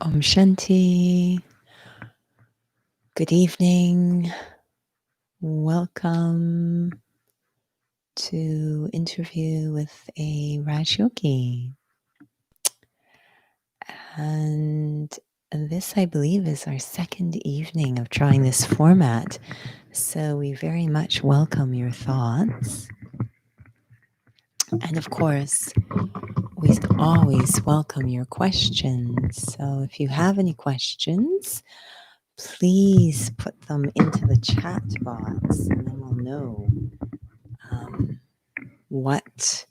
Om Shanti. Good evening. Welcome to interview with a Raj Yogi. And this, I believe, is our second evening of trying this format. So we very much welcome your thoughts. And of course, we always welcome your questions. So if you have any questions, please put them into the chat box and then we'll know what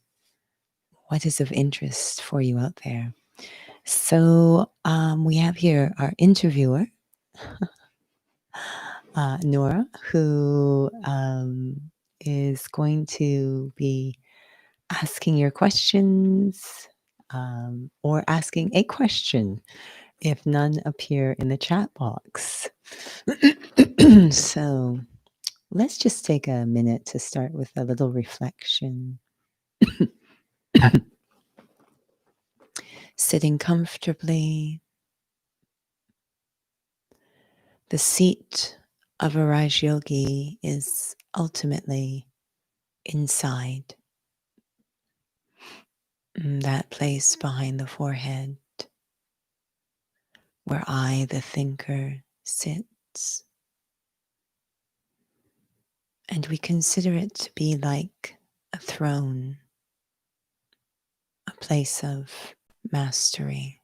is of interest for you out there. So we have here our interviewer, Nora, who is going to be asking your questions or asking a question if none appear in the chat box. So let's just take a minute to start with a little reflection. Sitting comfortably. The seat of a Raj Yogi is ultimately inside, that place behind the forehead where I, the thinker, sits. And we consider it to be like a throne, a place of mastery,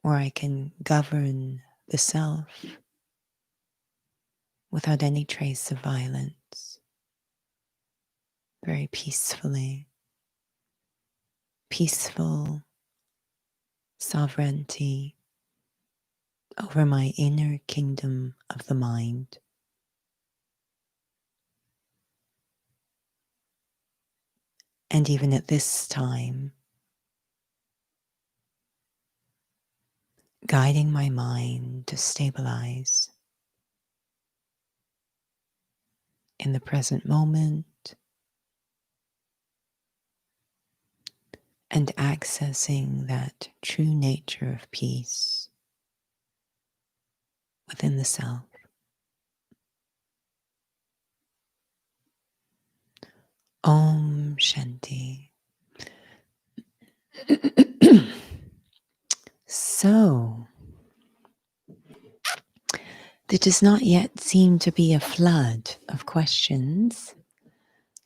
where I can govern the self without any trace of violence, very peacefully. Peaceful sovereignty over my inner kingdom of the mind. And even at this time, guiding my mind to stabilize in the present moment and accessing that true nature of peace within the self. Om Shanti. So, there does not yet seem to be a flood of questions.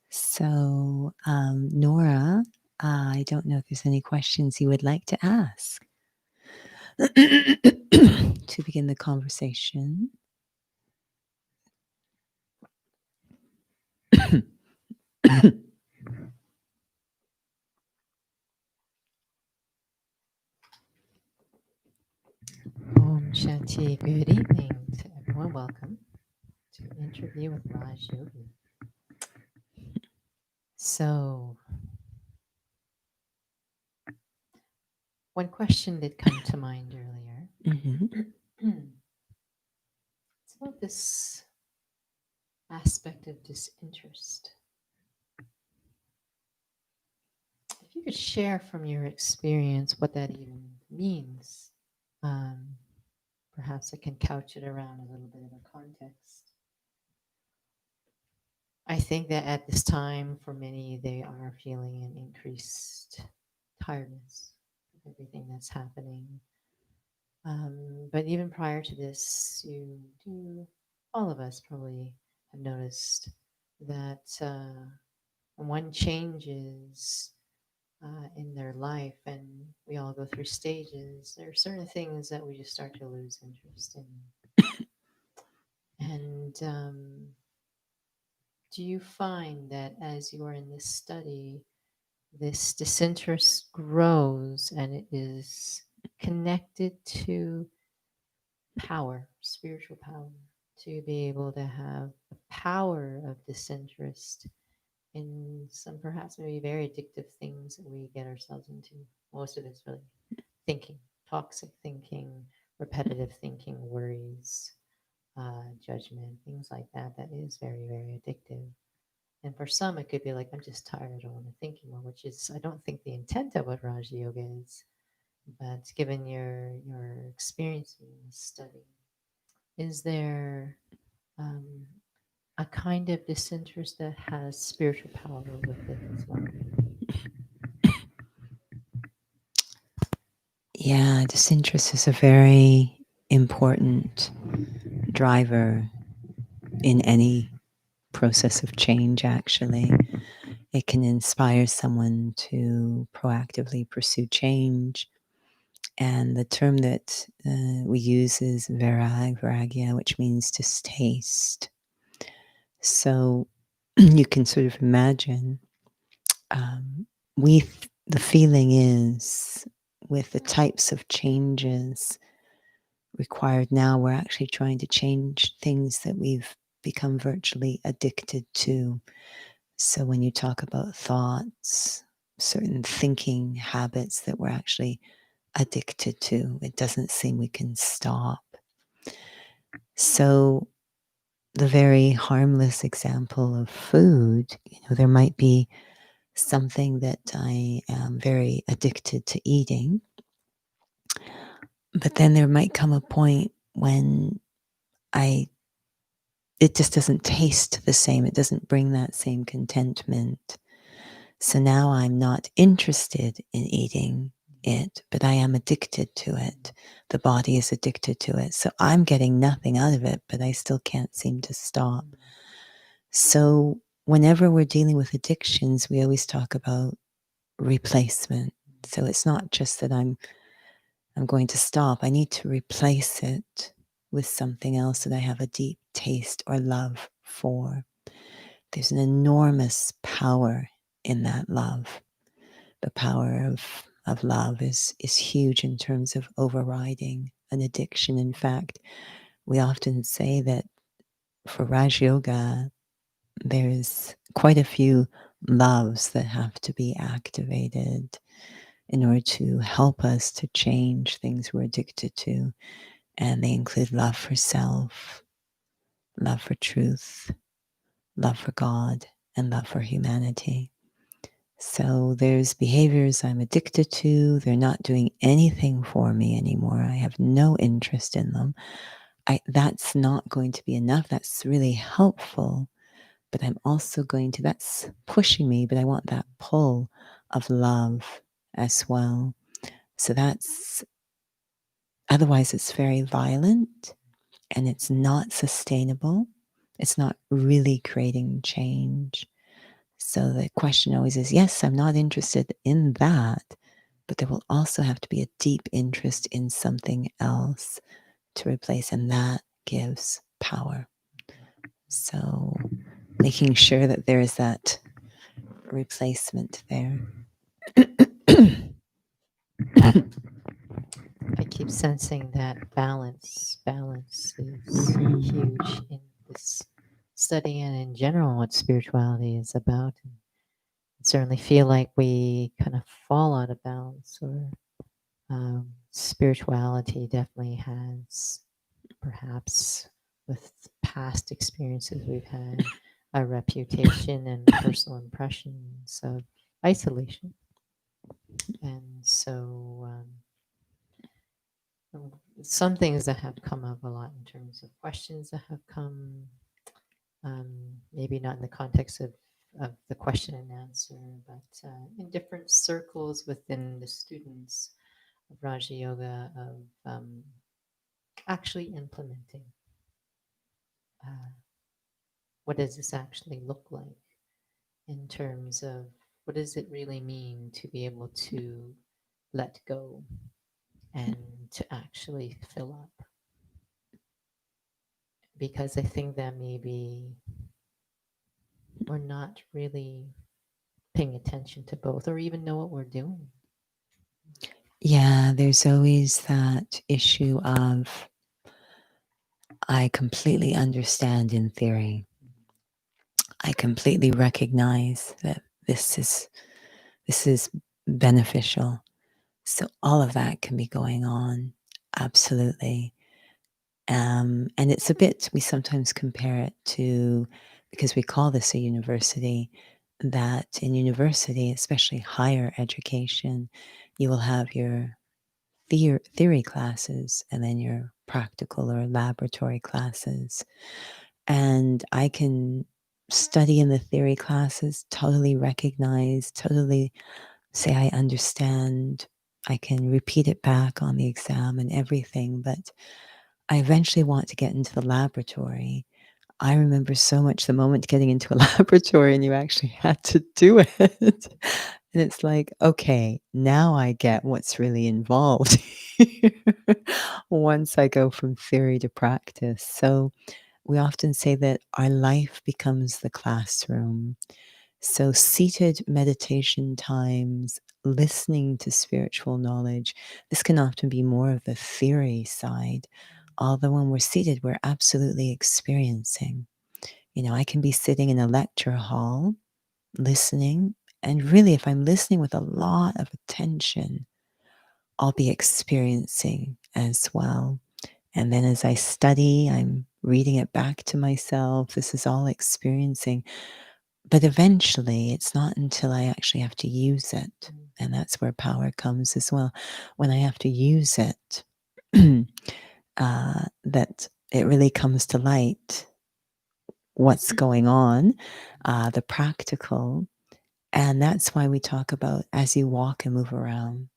So, Nora, I don't know if there's any questions you would like to ask to begin the conversation. Om Shanti. Good evening to everyone. Welcome to Interview with Raj Yogi. So, one question did come to mind earlier. It's about this aspect of disinterest. If you could share from your experience what that even means, perhaps I can couch it around a little bit of a context. I think that at this time, for many, they are feeling an increased tiredness of everything that's happening. But even prior to this, all of us probably have noticed that when one changes in their life, and we all go through stages, there are certain things that we just start to lose interest in. And do you find that as you are in this study, this disinterest grows and it is connected to power, spiritual power, to be able to have the power of disinterest in some perhaps maybe very addictive things that we get ourselves into? Most of it's really thinking, toxic thinking, repetitive thinking, worries, judgment, things like that. That is very, very addictive. And for some, it could be like, I'm just tired. I don't want to think anymore, which is, I don't think, the intent of what Raja Yoga is. But given your experience in this study, is there um, a kind of disinterest that has spiritual power with it as well? Yeah, disinterest is a very important driver in any process of change, actually. It can inspire someone to proactively pursue change. And the term that we use is vairagya, which means distaste. So you can sort of imagine the feeling is with the types of changes required now, we're actually trying to change things that we've become virtually addicted to. So when you talk about thoughts, certain thinking habits that we're actually addicted to, it doesn't seem we can stop. So the very harmless example of food, there might be something that I am very addicted to eating, but then there might come a point when it just doesn't taste the same. It doesn't bring that same contentment. So now I'm not interested in eating it, but I am addicted to it. The body is addicted to it. So I'm getting nothing out of it, but I still can't seem to stop. So whenever we're dealing with addictions, we always talk about replacement. So it's not just that I'm going to stop. I need to replace it with something else that I have a deep taste or love for. There's an enormous power in that love. The power of love is huge in terms of overriding an addiction. In fact, we often say that for Raj Yoga, there's quite a few loves that have to be activated in order to help us to change things we're addicted to. And they include love for self, love for truth, love for God, and love for humanity. So there's behaviors I'm addicted to. They're not doing anything for me anymore. I have no interest in them. That's not going to be enough. That's really helpful. But I'm also that's pushing me, but I want that pull of love as well. So otherwise it's very violent and it's not sustainable. It's not really creating change. So the question always is, yes, I'm not interested in that, but there will also have to be a deep interest in something else to replace, and that gives power. So making sure that there is that replacement there. I keep sensing that balance is huge in this study and in general what spirituality is about. And I certainly feel like we kind of fall out of balance, or spirituality definitely has, perhaps with past experiences we've had, a reputation and personal impressions of isolation. And so some things that have come up a lot in terms of questions that have come, maybe not in the context of the question and answer, but in different circles within the students of Raja Yoga, of actually implementing. Uh, what does this actually look like in terms of what does it really mean to be able to let go and to actually fill up? Because I think that maybe we're not really paying attention to both or even know what we're doing. Yeah, there's always that issue of I completely understand in theory. I completely recognize that this is beneficial. So all of that can be going on, absolutely. And it's a bit, we sometimes compare it to, because we call this a university, that in university, especially higher education, you will have your theory classes and then your practical or laboratory classes. And I can study in the theory classes, totally recognize, totally say I understand. I can repeat it back on the exam and everything, but I eventually want to get into the laboratory. I remember so much the moment getting into a laboratory and you actually had to do it. And it's like, okay, now I get what's really involved once I go from theory to practice. So we often say that our life becomes the classroom. So seated meditation times, listening to spiritual knowledge, this can often be more of the theory side. Although when we're seated, we're absolutely experiencing. I can be sitting in a lecture hall listening, and really, if I'm listening with a lot of attention, I'll be experiencing as well. And then as I study, I'm reading it back to myself. This is all experiencing. But eventually, it's not until I actually have to use it. And that's where power comes as well. When I have to use it, that it really comes to light what's going on, the practical. And that's why we talk about as you walk and move around,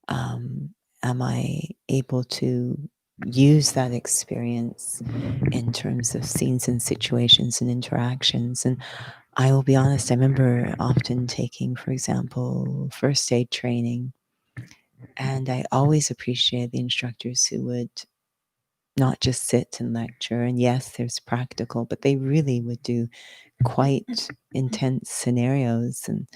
um, am I able to use that experience in terms of scenes and situations and interactions? And I will be honest, I remember often taking, for example, first aid training, and I always appreciate the instructors who would not just sit and lecture. And yes, there's practical, but they really would do quite intense scenarios. And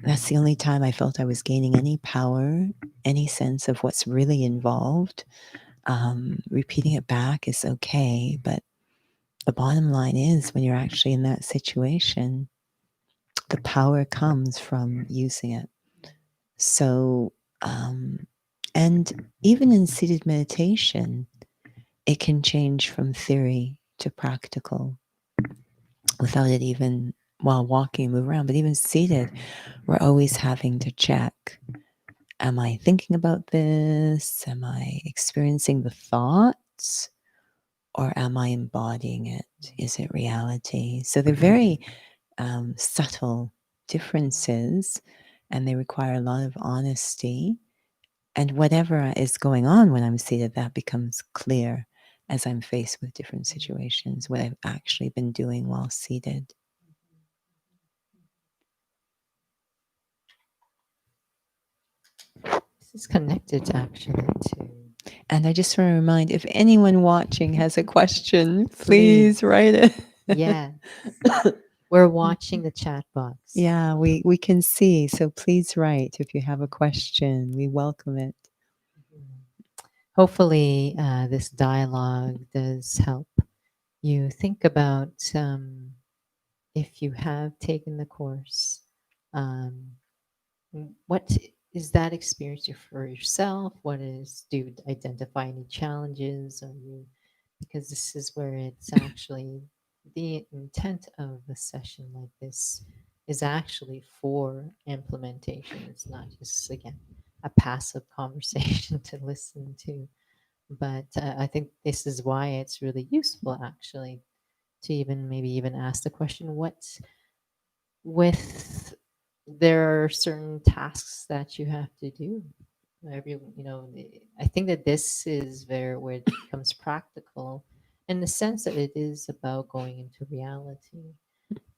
that's the only time I felt I was gaining any power, any sense of what's really involved. Repeating it back is okay, but the bottom line is when you're actually in that situation, the power comes from using it. So, and even in seated meditation, it can change from theory to practical without it even while walking, move around. But even seated, we're always having to check. Am I thinking about this? Am I experiencing the thoughts? Or am I embodying it? Is it reality? So they're very subtle differences and they require a lot of honesty. And whatever is going on when I'm seated, that becomes clear as I'm faced with different situations, what I've actually been doing while seated. This is connected actually to. And I just want to remind if anyone watching has a question, Please. please write it. Yes. We're watching the chat box. Yeah, we can see. So please write if you have a question. We welcome it. Hopefully, this dialogue does help you think about if you have taken the course, what is that experience for yourself? Do you identify any challenges? Are you, because this is where it's actually the intent of a session like this is actually for implementation. It's not just, again, a passive conversation to listen to. But I think this is why it's really useful actually to even maybe even ask the question, what's with there are certain tasks that you have to do. I think that this is where it becomes practical in the sense that it is about going into reality.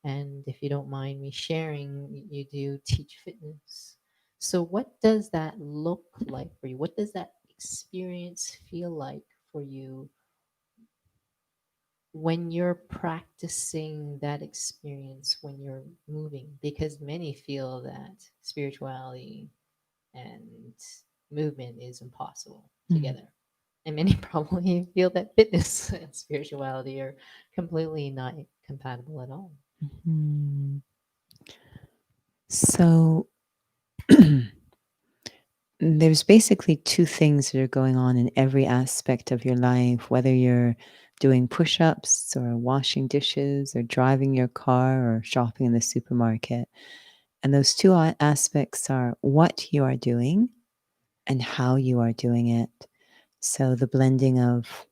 And if you don't mind me sharing, you do teach fitness. So, what does that look like for you? What does that experience feel like for you when you're practicing that experience when you're moving? Because many feel that spirituality and movement is impossible together. And many probably feel that fitness and spirituality are completely not compatible at all. Mm-hmm. So there's basically two things that are going on in every aspect of your life, whether you're doing push ups or washing dishes or driving your car or shopping in the supermarket. And those two aspects are what you are doing and how you are doing it. So the blending of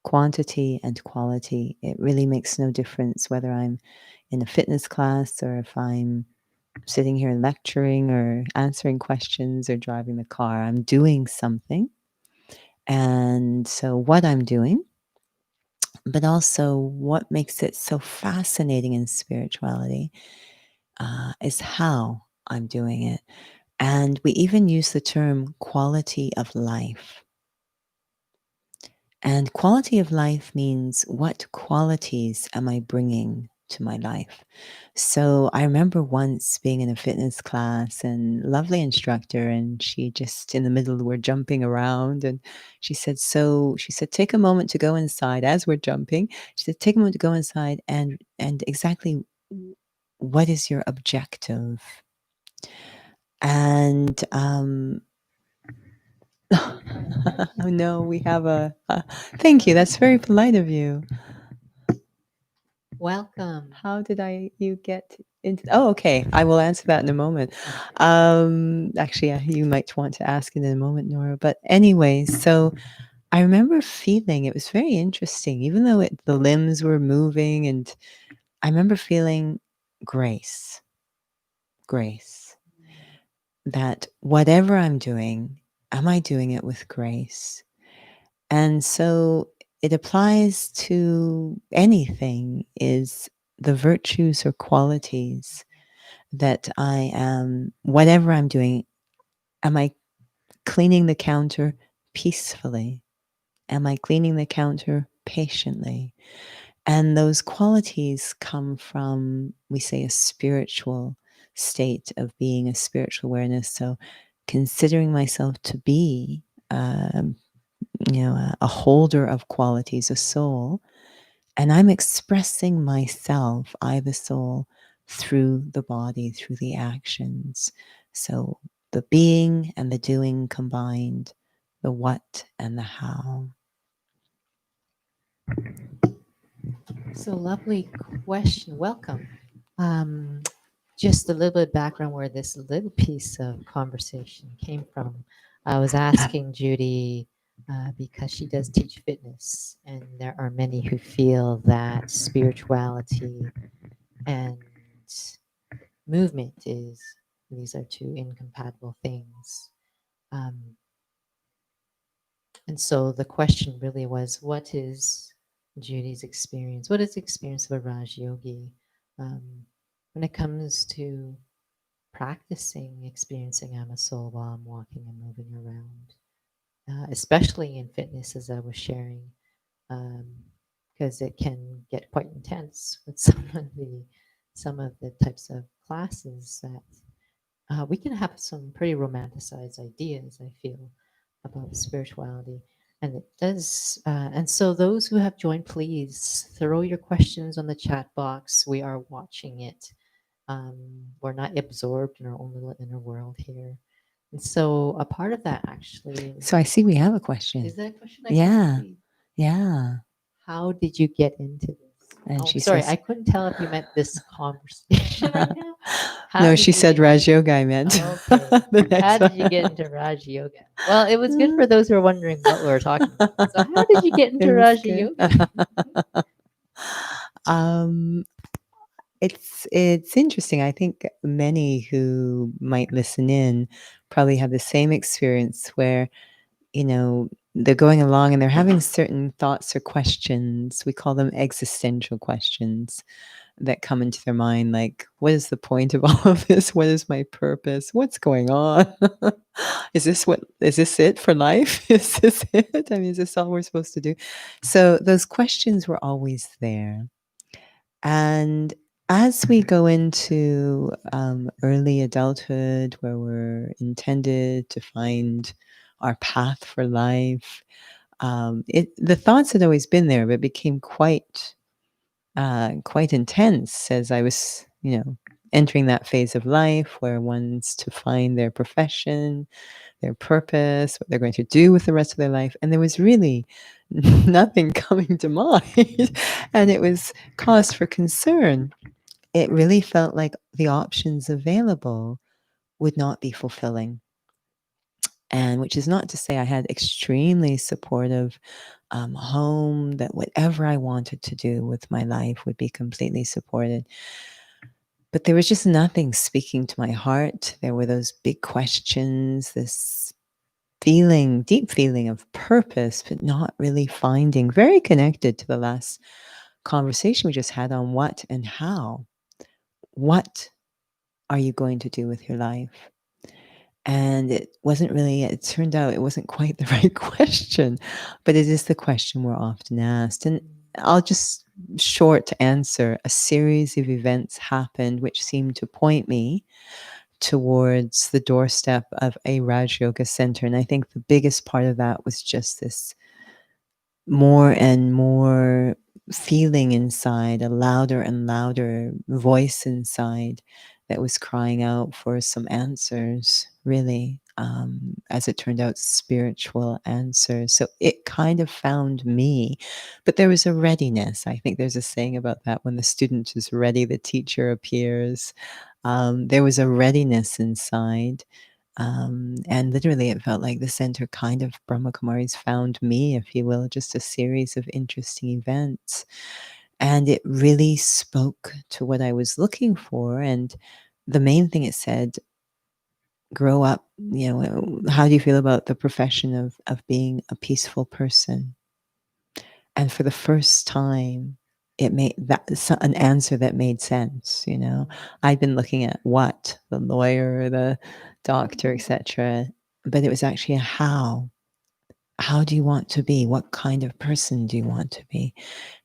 quantity and quality, it really makes no difference whether I'm in a fitness class or if I'm sitting here lecturing or answering questions or driving the car. I'm doing something. And so what I'm doing, but also what makes it so fascinating in spirituality is how I'm doing it. And we even use the term quality of life. And quality of life means what qualities am I bringing to my life? So I remember once being in a fitness class and lovely instructor, and she just in the middle, we're jumping around. And she said, take a moment to go inside as we're jumping. She said, take a moment to go inside and exactly what is your objective? And oh no, we have thank you. That's very polite of you. Welcome. How did you get into? Oh, okay. I will answer that in a moment. Actually, you might want to ask it in a moment, Nora. But anyway, so I remember feeling it was very interesting, even though the limbs were moving, and I remember feeling grace, grace. That whatever I'm doing, am I doing it with grace? And so it applies to anything, is the virtues or qualities that I am, whatever I'm doing, am I cleaning the counter peacefully? Am I cleaning the counter patiently? And those qualities come from, we say, a spiritual state of being, a spiritual awareness. So considering myself to be um, a holder of qualities, a soul, and I'm expressing myself, I, the soul, through the body, through the actions. So the being and the doing combined, the what and the how. So lovely question. Welcome. Just a little bit of background where this little piece of conversation came from. I was asking Judy because she does teach fitness, and there are many who feel that spirituality and movement these are two incompatible things. Um, and so the question really was, what is Judy's experience? What is the experience of a Raj Yogi when it comes to practicing experiencing I'm a soul while I'm walking and moving around, especially in fitness, as I was sharing, because it can get quite intense with some of the types of classes that we can have some pretty romanticized ideas, I feel, about spirituality. And it does. And so, those who have joined, please throw your questions on the chat box. We are watching it. We're not absorbed in our own little inner world here. And so, a part of that actually So I see we have a question. is that a question I Yeah. can read? Yeah. How did you get into this? And Oh, she sorry, says, I couldn't tell if you meant this conversation right now. no, How she did you said get Raj Yoga, I meant. Okay. The next How did one. you get into Raja Yoga? Well, it was good for those who are wondering what we were talking about. So, how did you get It into was Raja good. Yoga? um, it's interesting. I think many who might listen in probably have the same experience where, they're going along and they're having certain thoughts or questions. We call them existential questions that come into their mind, like, what is the point of all of this? What is my purpose? What's going on? Is this it for life? Is this it? I mean, is this all we're supposed to do? So those questions were always there. And as we go into early adulthood, where we're intended to find our path for life, the thoughts had always been there, but it became quite intense as I was, entering that phase of life where one's to find their profession, their purpose, what they're going to do with the rest of their life. And there was really nothing coming to mind. And it was cause for concern. It really felt like the options available would not be fulfilling. And which is not to say I had extremely supportive home, that whatever I wanted to do with my life would be completely supported. But there was just nothing speaking to my heart. There were those big questions, this feeling, deep feeling of purpose, but not really finding, very connected to the last conversation we just had on what and how. What are you going to do with your life? And it wasn't really, it turned out it wasn't quite the right question, but it is the question we're often asked. And I'll just short answer: a series of events happened which seemed to point me towards the doorstep of a Raj Yoga center. And I think the biggest part of that was just this more and more feeling inside, a louder and louder voice inside that was crying out for some answers, really. As it turned out, spiritual answers. So it kind of found me, but there was a readiness. I think there's a saying about that: when the student is ready, the teacher appears. There was a readiness inside. And literally, it felt like the center kind of Brahma Kumaris found me, if you will, just a series of interesting events. And it really spoke to what I was looking for. And the main thing it said: grow up. How do you feel about the profession of being a peaceful person? And for the first time, it made that an answer that made sense. I'd been looking at what, the lawyer, the doctor, etc., but it was actually a how. How do you want to be? What kind of person do you want to be?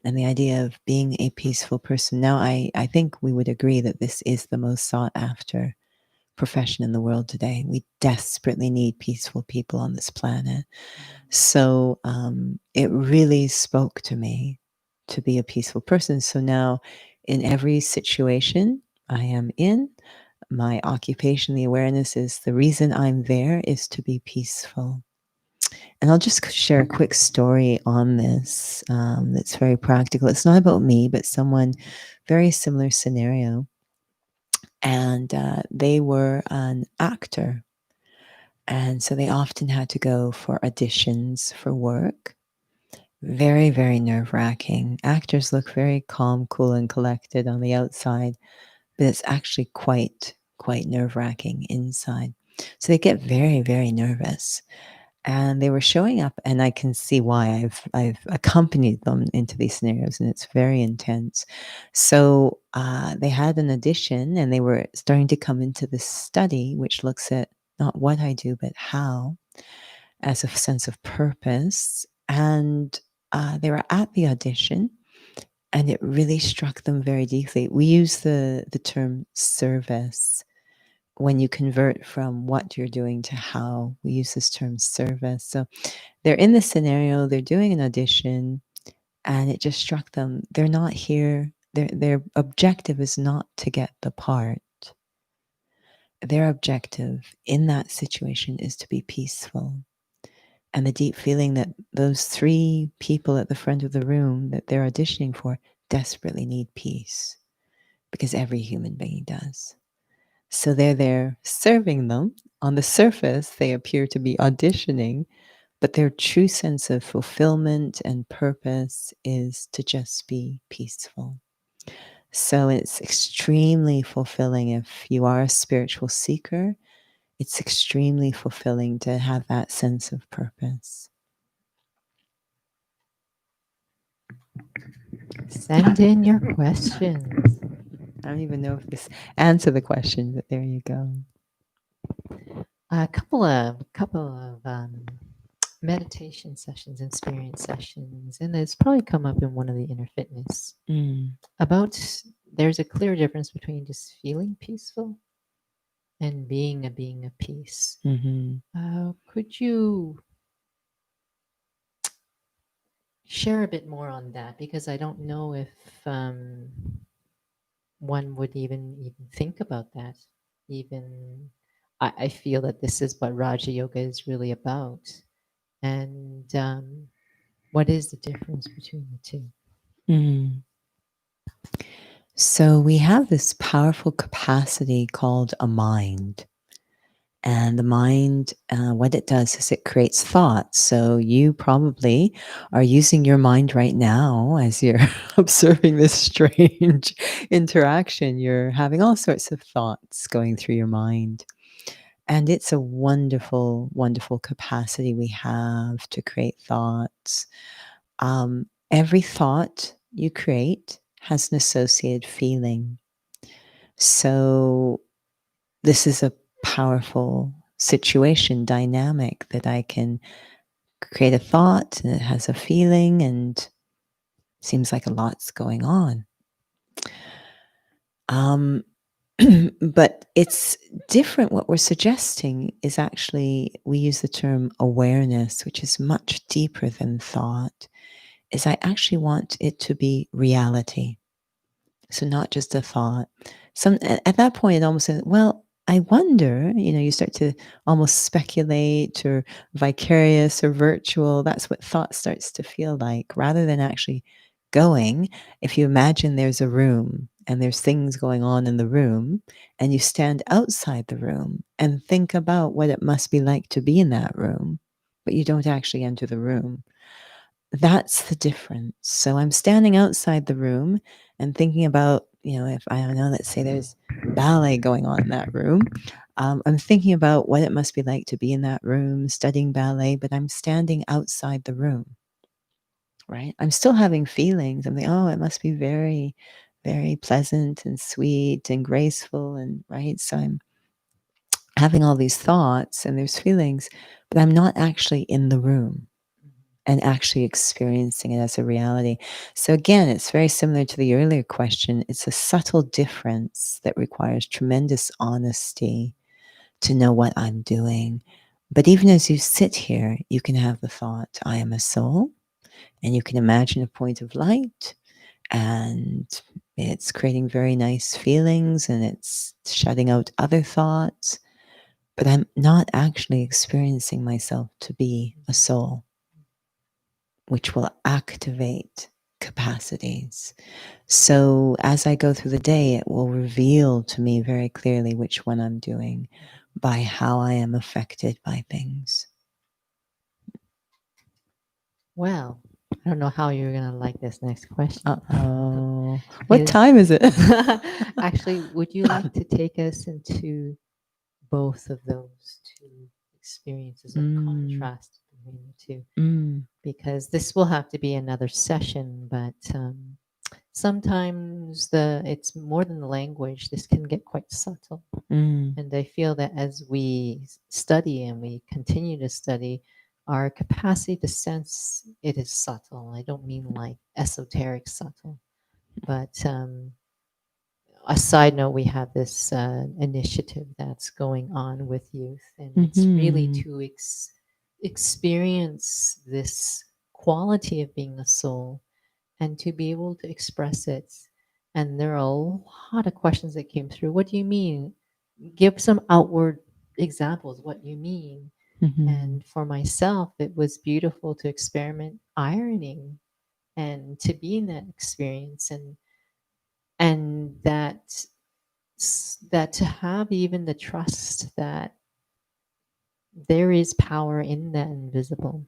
And the idea of being a peaceful person. Now, I think we would agree that this is the most sought after profession in the world today. We desperately need peaceful people on this planet. So it really spoke to me to be a peaceful person. So now, in every situation I am in, my occupation, the awareness is the reason I'm there is to be peaceful. And I'll just share a quick story on this that's very practical. It's not about me, but someone very similar scenario. And they were an actor. And so they often had to go for auditions for work. Very, very nerve wracking. Actors look very calm, cool, and collected on the outside, but it's actually quite nerve wracking inside. So they get very, very nervous. And they were showing up, and I can see why. I've accompanied them into these scenarios, and it's very intense. So they had an audition, and they were starting to come into this study, which looks at not what I do, but how, as a sense of purpose. And they were at the audition, and it really struck them very deeply. We use the term service. When you convert from what you're doing to how, we use this term service. So they're in this scenario, they're doing an audition, and it just struck them. They're not here. Their objective is not to get the part. Their objective in that situation is to be peaceful. And the deep feeling that those three people at the front of the room that they're auditioning for desperately need peace, because every human being does. So they're there serving them. On the surface, they appear to be auditioning, but their true sense of fulfillment and purpose is to just be peaceful. So it's extremely fulfilling if you are a spiritual seeker. It's extremely fulfilling to have that sense of purpose. Send in your questions. I don't even know if this answered the question, but there you go. A couple of meditation sessions, experience sessions, and it's probably come up in one of the inner fitness about there's a clear difference between just feeling peaceful and being of peace. Could you share a bit more on that? Because I don't know if one would even think about that. Even I feel that this is what Raja Yoga is really about. And what is the difference between the two? So we have this powerful capacity called a mind. And the mind, what it does is it creates thoughts. So you probably are using your mind right now as you're observing this strange interaction. You're having all sorts of thoughts going through your mind. And it's a wonderful, wonderful capacity we have to create thoughts. Every thought you create has an associated feeling. So this is a powerful situation dynamic that I can create a thought and it has a feeling and seems like a lot's going on. But it's different. What we're suggesting is actually, we use the term awareness, which is much deeper than thought, is I actually want it to be reality. So not just a thought. At that point, it almost says, well, I wonder, you start to almost speculate or vicarious or virtual. That's what thought starts to feel like, rather than actually going. If you imagine there's a room and there's things going on in the room, and you stand outside the room and think about what it must be like to be in that room, but you don't actually enter the room. That's the difference. So I'm standing outside the room and thinking about, if I don't know, let's say there's ballet going on in that room. I'm thinking about what it must be like to be in that room studying ballet, but I'm standing outside the room, right? I'm still having feelings. I'm thinking, oh, it must be very, very pleasant and sweet and graceful. And right. So I'm having all these thoughts and there's feelings, but I'm not actually in the room and actually experiencing it as a reality. So again, it's very similar to the earlier question. It's a subtle difference that requires tremendous honesty to know what I'm doing. But even as you sit here, you can have the thought, I am a soul, and you can imagine a point of light, and it's creating very nice feelings and it's shutting out other thoughts. But I'm not actually experiencing myself to be a soul, which will activate capacities. So as I go through the day, it will reveal to me very clearly which one I'm doing by how I am affected by things. Well, I don't know how you're going to like this next question. Uh-oh. What time is it? Actually, would you like to take us into both of those two experiences of contrast between the two? Because this will have to be another session, but sometimes it's more than the language. This can get quite subtle. And I feel that as we study and we continue to study, our capacity to sense it is subtle. I don't mean like esoteric subtle, but a side note, we have this initiative that's going on with youth, and it's really to experience this quality of being a soul and to be able to express it. And there are a lot of questions that came through. What do you mean? Give some outward examples. What you mean? And for myself, it was beautiful to experiment ironing and to be in that experience, and that to have even the trust that there is power in that invisible.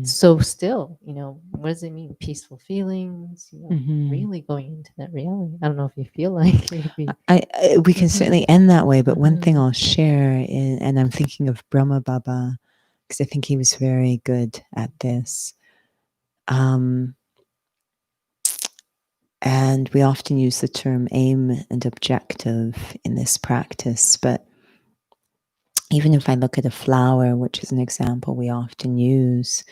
So still, what does it mean? Peaceful feelings, really going into that reality. I don't know if you feel like we can certainly end that way, but one thing I'll share is, and I'm thinking of Brahma Baba, because I think he was very good at this. And we often use the term aim and objective in this practice, but even if I look at a flower, which is an example we often use,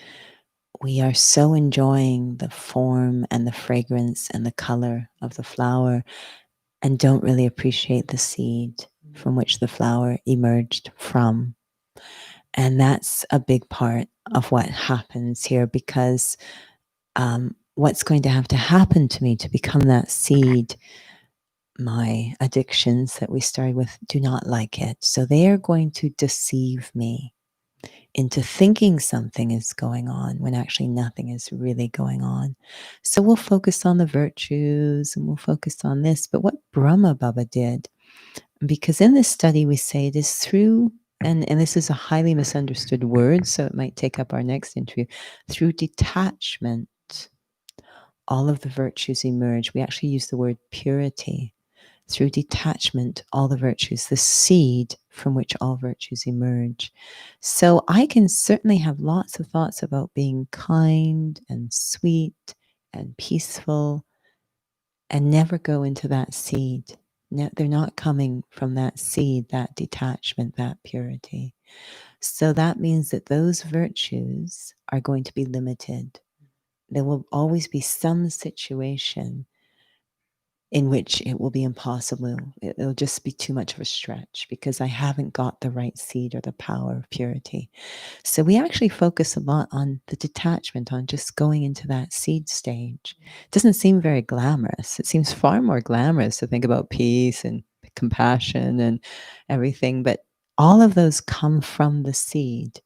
we are so enjoying the form and the fragrance and the color of the flower and don't really appreciate the seed from which the flower emerged from. And that's a big part of what happens here, because what's going to have to happen to me to become that seed, my addictions that we started with do not like it. So they are going to deceive me into thinking something is going on when actually nothing is really going on. So we'll focus on the virtues and we'll focus on this. But what Brahma Baba did, because in this study we say it is through and this is a highly misunderstood word, so it might take up our next interview. Through detachment, all of the virtues emerge. We actually use the word purity. Through detachment, all the virtues, the seed from which all virtues emerge. So I can certainly have lots of thoughts about being kind and sweet and peaceful and never go into that seed. They're not coming from that seed, that detachment, that purity. So that means that those virtues are going to be limited. There will always be some situation in which it will be impossible. It'll just be too much of a stretch because I haven't got the right seed or the power of purity. So we actually focus a lot on the detachment, on just going into that seed stage. It doesn't seem very glamorous. It seems far more glamorous to think about peace and compassion and everything, but all of those come from the seed.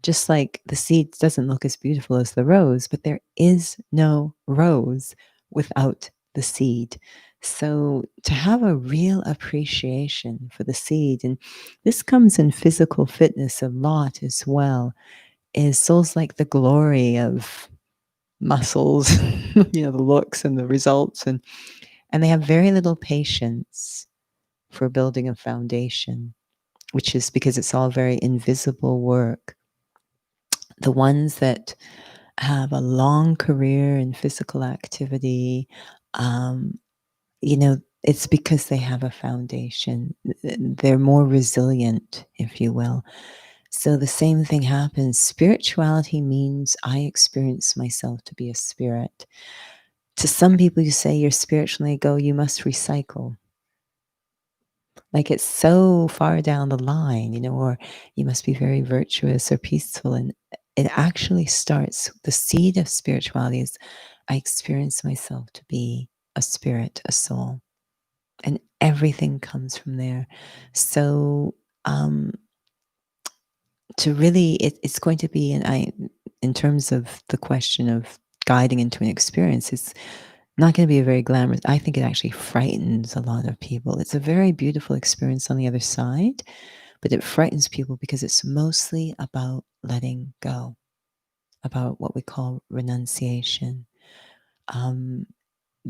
Just like the seed doesn't look as beautiful as the rose, but there is no rose without the seed. So to have a real appreciation for the seed, and this comes in physical fitness a lot as well, is souls like the glory of muscles, the looks and the results, and they have very little patience for building a foundation, which is because it's all very invisible work. The ones that have a long career in physical activity, um, it's because they have a foundation. They're more resilient, if you will. So the same thing happens. Spirituality means I experience myself to be a spirit. To some people, you say you're spiritually go, you must recycle. Like it's so far down the line, or you must be very virtuous or peaceful. And it actually starts, the seed of spirituality is I experience myself to be a spirit, a soul, and everything comes from there. So, to really, it's going to be, in terms of the question of guiding into an experience, it's not going to be a very glamorous. I think it actually frightens a lot of people. It's a very beautiful experience on the other side, but it frightens people because it's mostly about letting go, about what we call renunciation.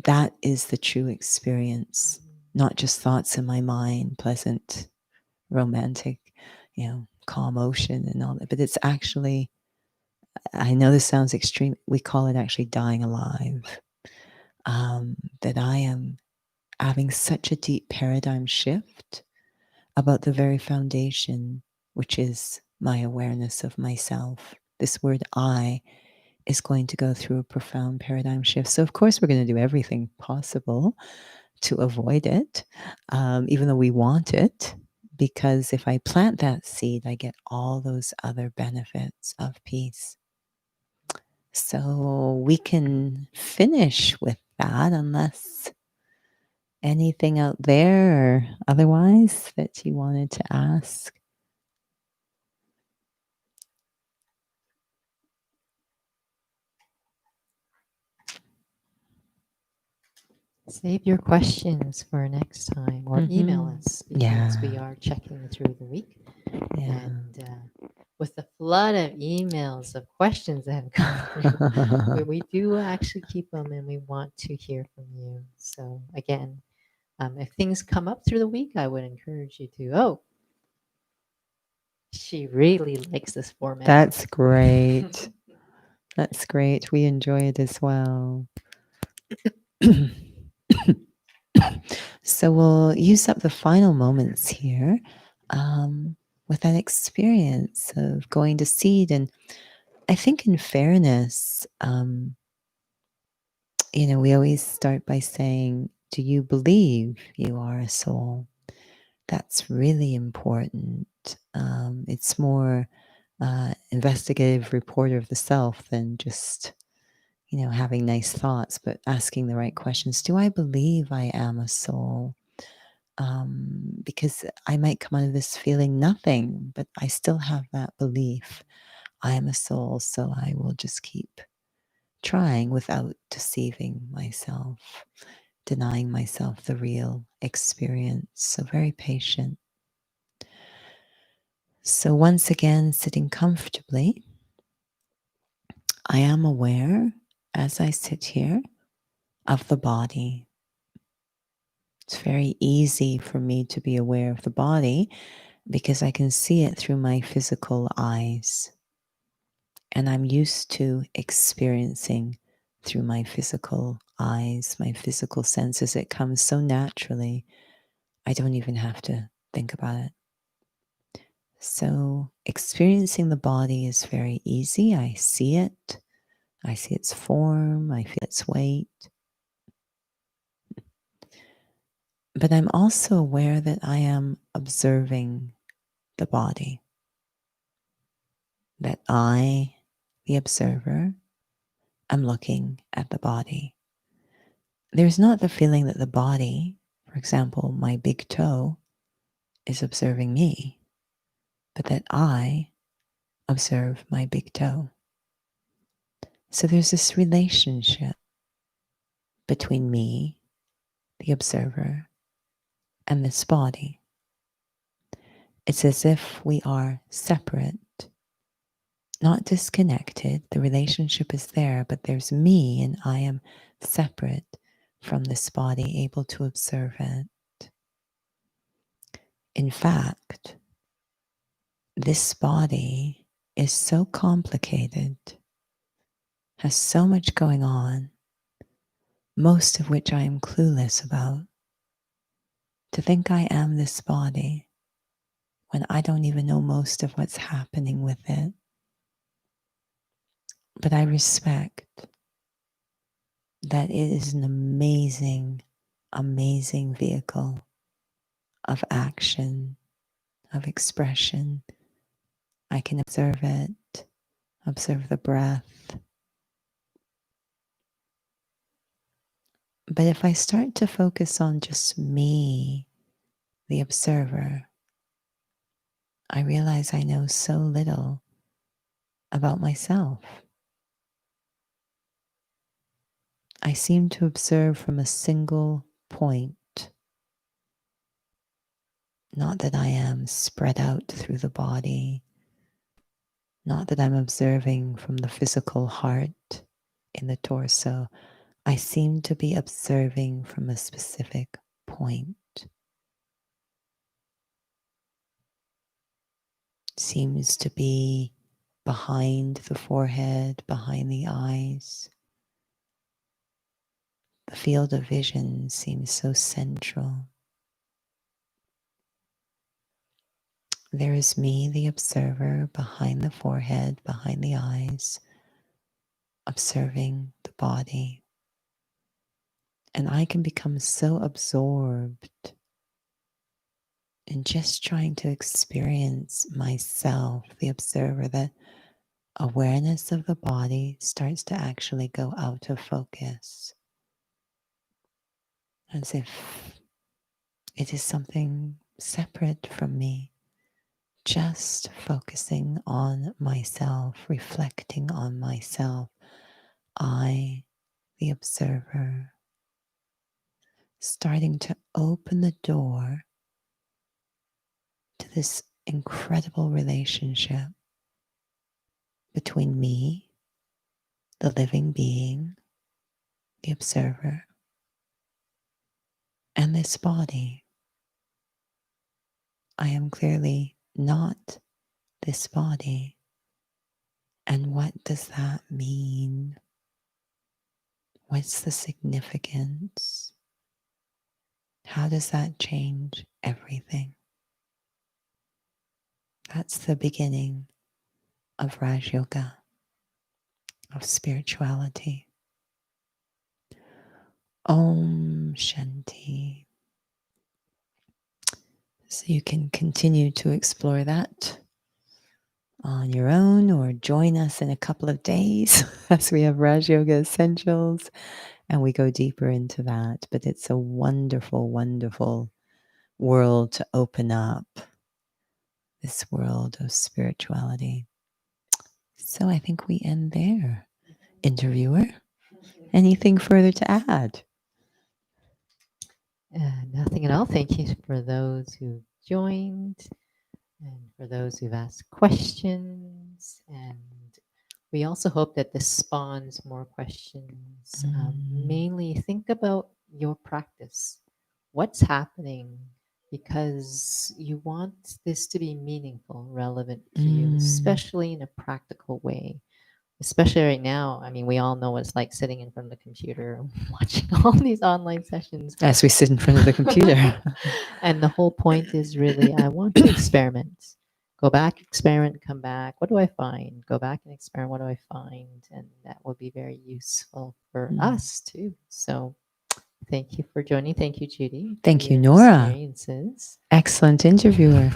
That is the true experience, not just thoughts in my mind, pleasant, romantic, calm ocean and all that, but it's actually, I know this sounds extreme, we call it actually dying alive. That I am having such a deep paradigm shift about the very foundation, which is my awareness of myself. This word I is going to go through a profound paradigm shift. So, of course, we're going to do everything possible to avoid it, even though we want it. Because if I plant that seed, I get all those other benefits of peace. So we can finish with that unless anything out there or otherwise that you wanted to ask. Save your questions for next time or email us because we Yeah. are checking through the week. Yeah. And with the flood of emails of questions that have come through, we do actually keep them and we want to hear from you. So again, if things come up through the week, I would encourage you to, she really likes this format. That's great. That's great. We enjoy it as well. So we'll use up the final moments here with that experience of going to seed. And I think, in fairness, we always start by saying, do you believe you are a soul? That's really important. It's more investigative reporter of the self than just, having nice thoughts, but asking the right questions. Do I believe I am a soul? Because I might come out of this feeling nothing, but I still have that belief. I am a soul, so I will just keep trying without deceiving myself, denying myself the real experience. So very patient. So, once again, sitting comfortably, I am aware as I sit here of the body. It's very easy for me to be aware of the body because I can see it through my physical eyes. And I'm used to experiencing through my physical eyes, my physical senses. It comes so naturally, I don't even have to think about it. So, experiencing the body is very easy. I see it, I see its form, I feel its weight. But I'm also aware that I am observing the body, that I, the observer, am looking at the body. There's not the feeling that the body, for example, my big toe, is observing me, but that I observe my big toe. So there's this relationship between me, the observer, and this body. It's as if we are separate, not disconnected. The relationship is there, but there's me and I am separate from this body, able to observe it. In fact, this body is so complicated, has so much going on, most of which I am clueless about. To think I am this body when I don't even know most of what's happening with it. But I respect that it is an amazing, amazing vehicle of action, of expression. I can observe it, observe the breath. But if I start to focus on just me, the observer, I realize I know so little about myself. I seem to observe from a single point. Not that I am spread out through the body, not that I'm observing from the physical heart in the torso. I seem to be observing from a specific point. Seems to be behind the forehead, behind the eyes. The field of vision seems so central. There is me, the observer, behind the forehead, behind the eyes, observing the body. And I can become so absorbed in just trying to experience myself, the observer, that awareness of the body starts to actually go out of focus, as if it is something separate from me, just focusing on myself, reflecting on myself. I, the observer, starting to open the door to this incredible relationship between me, the living being, the observer, and this body. I am clearly not this body. And what does that mean? What's the significance? How does that change everything? That's the beginning of Raj Yoga, of spirituality. Om Shanti. So you can continue to explore that on your own or join us in a couple of days as we have Raj Yoga Essentials and we go deeper into that. But it's a wonderful, wonderful world to open up, this world of spirituality. So I think we end there. Interviewer, anything further to add? Nothing at all. Thank you for those who joined. and for those who've asked questions. And we also hope that this spawns more questions. Mainly think about your practice. What's happening? Because you want this to be meaningful, relevant to you, especially in a practical way. Especially right now, I mean, we all know what it's like sitting in front of the computer watching all these online sessions. As we sit in front of the computer. And the whole point is really, I want to experiment. Go back, experiment, come back. What do I find? Go back and experiment. What do I find? And that will be very useful for us too. So thank you for joining. Thank you, Judy. For Thank you, your Nora. Experiences. Excellent interviewer.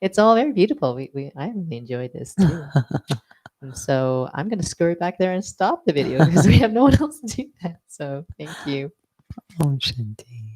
It's all very beautiful. I really enjoyed this too. And so I'm going to scurry back there and stop the video because we have no one else to do that. So thank you. Om Shanti.